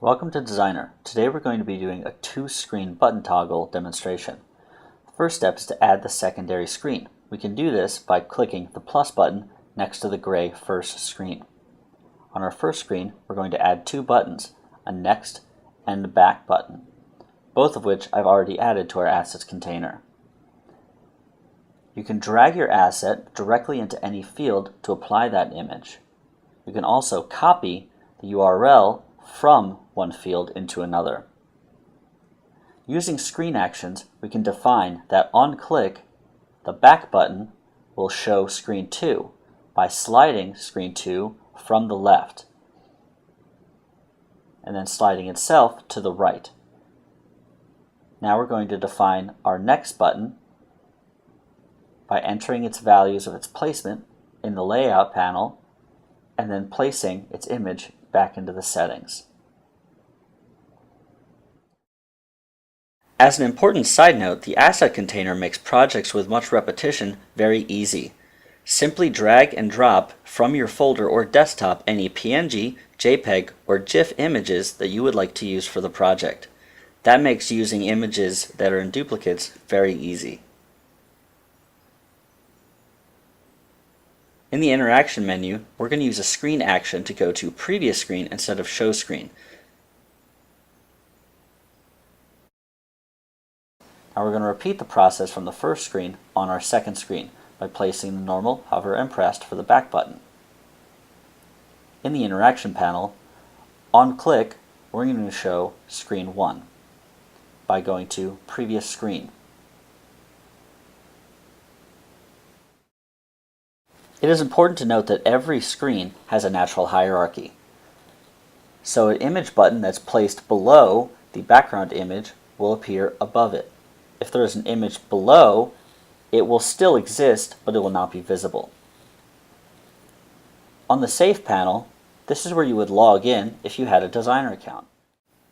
Welcome to Designer. Today we're going to be doing a two-screen button toggle demonstration. The first step is to add the secondary screen. We can do this by clicking the plus button next to the gray first screen. On our first screen, we're going to add two buttons, a next and a back button, both of which I've already added to our assets container. You can drag your asset directly into any field to apply that image. You can also copy the URL from one field into another. Using screen actions, we can define that on click, the back button will show screen 2 by sliding screen 2 from the left and then sliding itself to the right. Now we're going to define our next button by entering its values of its placement in the layout panel and then placing its image back into the settings. As an important side note, the asset container makes projects with much repetition very easy. Simply drag and drop from your folder or desktop any PNG, JPEG, or GIF images that you would like to use for the project. That makes using images that are in duplicates very easy. In the interaction menu, we're going to use a screen action to go to previous screen instead of show screen. Now we're going to repeat the process from the first screen on our second screen by placing the normal, hover, and pressed for the back button. In the interaction panel, on click, we're going to show screen 1 by going to previous screen. It is important to note that every screen has a natural hierarchy. So an image button that's placed below the background image will appear above it. If there is an image below, it will still exist, but it will not be visible. On the Save panel, this is where you would log in if you had a designer account.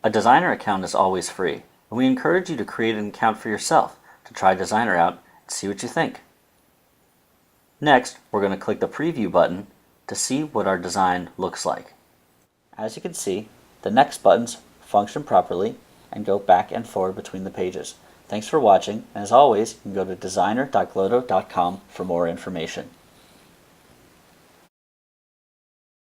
A designer account is always free, and we encourage you to create an account for yourself to try Designer out and see what you think. Next, we're going to click the Preview button to see what our design looks like. As you can see, the next buttons function properly and go back and forward between the pages. Thanks for watching, and as always, you can go to designer.gloto.com for more information.